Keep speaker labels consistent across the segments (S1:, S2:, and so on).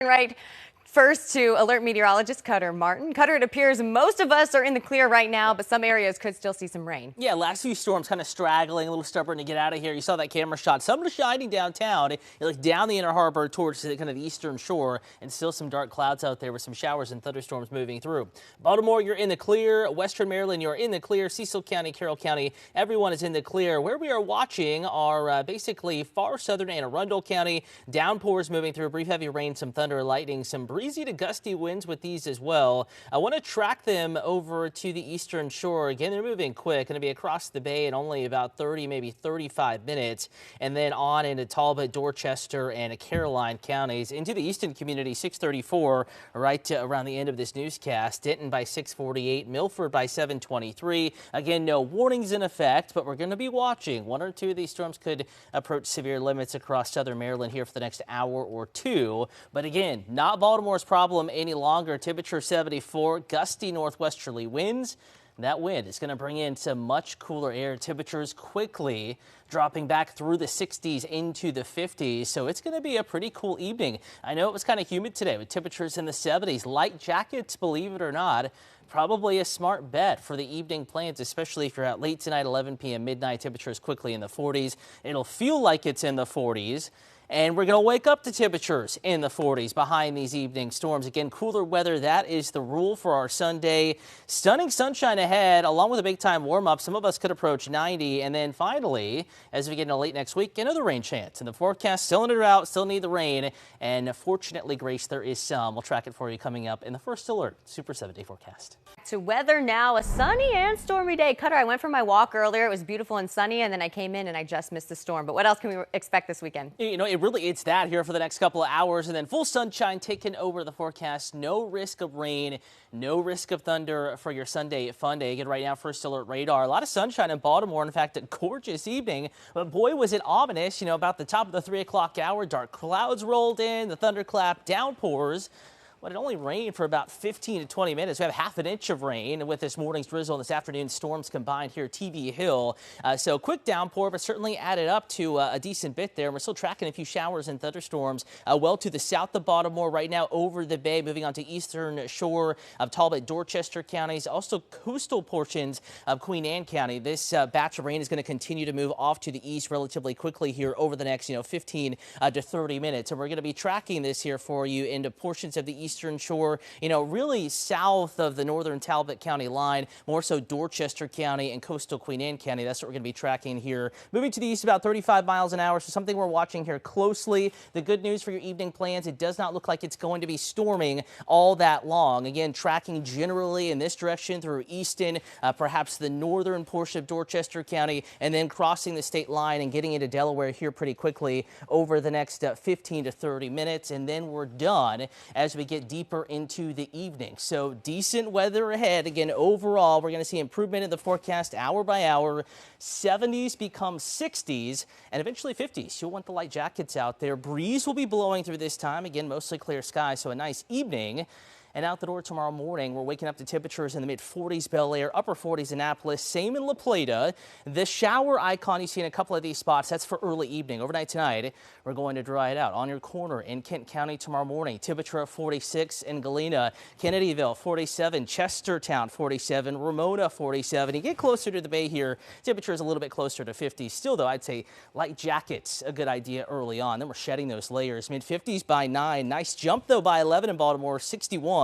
S1: Right. First to alert meteorologist Cutter Martin. Cutter, it appears most of us are in the clear right now, but some areas could still see some rain.
S2: Yeah, last few storms kind of straggling, a little stubborn to get out of here. You saw that camera shot. Some shining downtown, like down the inner harbor towards the kind of the eastern shore, and still some dark clouds out there with some showers and thunderstorms moving through. Baltimore, you're in the clear. Western Maryland, you're in the clear. Cecil County, Carroll County, everyone is in the clear. Where we are watching are basically far southern Anne Arundel County. Downpours moving through, brief heavy rain, some thunder and lightning, some breezy to gusty winds with these as well. I want to track them over to the eastern shore. Again, they're moving quick, going to be across the bay in only about 30, maybe 35 minutes, and then on into Talbot, Dorchester, and Caroline counties. Into the eastern community, 6:34, right around the end of this newscast. Denton by 6:48, Milford by 7:23. Again, no warnings in effect, but we're going to be watching. One or two of these storms could approach severe limits across southern Maryland here for the next hour or two. But again, not Baltimore's problem any longer. Temperature 74, gusty northwesterly winds. That wind is going to bring in some much cooler air. Temperatures quickly dropping back through the 60s into the 50s. So it's going to be a pretty cool evening. I know it was kind of humid today with temperatures in the 70s. Light jackets, believe it or not, probably a smart bet for the evening plans, especially if you're out late tonight, 11 p.m. midnight. Temperatures quickly in the 40s. It'll feel like it's in the 40s. And we're going to wake up to temperatures in the 40s behind these evening storms. Again, cooler weather, that is the rule for our Sunday. Stunning sunshine ahead, along with a big-time warm-up. Some of us could approach 90. And then finally, as we get into late next week, another rain chance. And the forecast still in a drought, still need the rain. And fortunately, Grace, there is some. We'll track it for you coming up in the first alert Super 7-day forecast.
S1: To weather now, a sunny and stormy day. Cutter, I went for my walk earlier. It was beautiful and sunny, and then I came in and I just missed the storm. But what else can we expect this weekend?
S2: You know, it's that here for the next couple of hours, and then full sunshine taking over the forecast. No risk of rain, no risk of thunder for your Sunday fun day. Again, right now, first alert radar. A lot of sunshine in Baltimore. In fact, a gorgeous evening. But boy, was it ominous. You know, about the top of the 3 o'clock hour, dark clouds rolled in, the thunderclap, downpours. But it only rained for about 15 to 20 minutes. We have half an inch of rain with this morning's drizzle and this afternoon's storms combined here at TV Hill. So quick downpour, but certainly added up to a decent bit there. We're still tracking a few showers and thunderstorms well to the south of Baltimore right now over the bay, moving on to eastern shore of Talbot, Dorchester counties, also coastal portions of Queen Anne County. This batch of rain is going to continue to move off to the east relatively quickly here over the next 15 to 30 minutes. And we're going to be tracking this here for you into portions of the eastern shore, really south of the northern Talbot County line, more so Dorchester County and coastal Queen Anne County. That's what we're going to be tracking here. Moving to the east about 35 miles an hour, so something we're watching here closely. The good news for your evening plans, it does not look like it's going to be storming all that long. Again, tracking generally in this direction through Easton, perhaps the northern portion of Dorchester County, and then crossing the state line and getting into Delaware here pretty quickly over the next 15 to 30 minutes. And then we're done as we get deeper into the evening. So decent weather ahead. Again, overall, we're going to see improvement in the forecast hour by hour. 70s become 60s and eventually 50s. You'll want the light jackets out there. Breeze will be blowing through this time. Again, mostly clear skies, so a nice evening. And out the door tomorrow morning, we're waking up to temperatures in the mid-40s Bel Air, upper 40s Annapolis, same in La Plata. The shower icon you see in a couple of these spots, that's for early evening. Overnight tonight, we're going to dry it out. On your corner in Kent County tomorrow morning, temperature of 46 in Galena, Kennedyville 47, Chestertown 47, Ramona 47. You get closer to the bay here, temperature is a little bit closer to 50. Still, though, I'd say light jackets, a good idea early on. Then we're shedding those layers. Mid-50s by 9. Nice jump, though, by 11 in Baltimore, 61.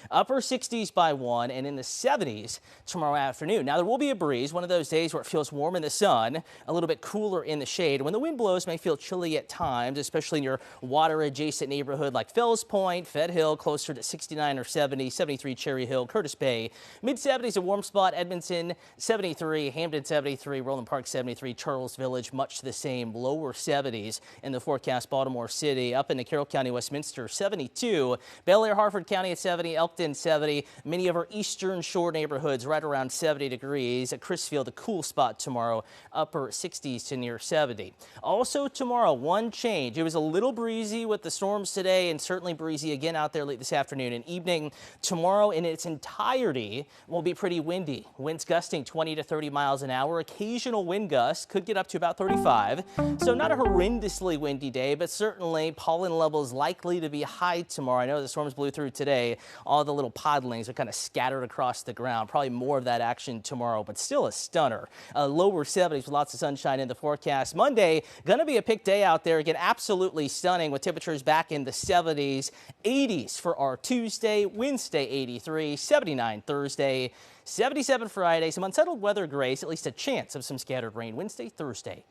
S2: Upper 60s by 1, and in the 70s tomorrow afternoon. Now, there will be a breeze, one of those days where it feels warm in the sun, a little bit cooler in the shade. When the wind blows, it may feel chilly at times, especially in your water-adjacent neighborhood like Fells Point, Fed Hill, closer to 69 or 70, 73 Cherry Hill, Curtis Bay. Mid-70s, a warm spot, Edmondson 73, Hampton 73, Roland Park 73, Charles Village, much the same, lower 70s in the forecast. Baltimore City, up into Carroll County, Westminster 72, Bel Air, Harford County at 70, Elkton 70, many of our Eastern Shore neighborhoods right around 70 degrees. At Crisfield, a cool spot tomorrow, upper 60s to near 70. Also tomorrow, one change. It was a little breezy with the storms today and certainly breezy again out there late this afternoon and evening. Tomorrow in its entirety will be pretty windy. Winds gusting 20 to 30 miles an hour. Occasional wind gusts could get up to about 35. So not a horrendously windy day, but certainly pollen levels likely to be high tomorrow. I know the storms blew through today. All the little podlings are kind of scattered across the ground. Probably more of that action tomorrow, but still a stunner. Lower 70s with lots of sunshine in the forecast. Monday, going to be a pick day out there. Again, absolutely stunning with temperatures back in the 70s. 80s for our Tuesday, Wednesday 83, 79 Thursday, 77 Friday. Some unsettled weather grace, at least a chance of some scattered rain Wednesday, Thursday.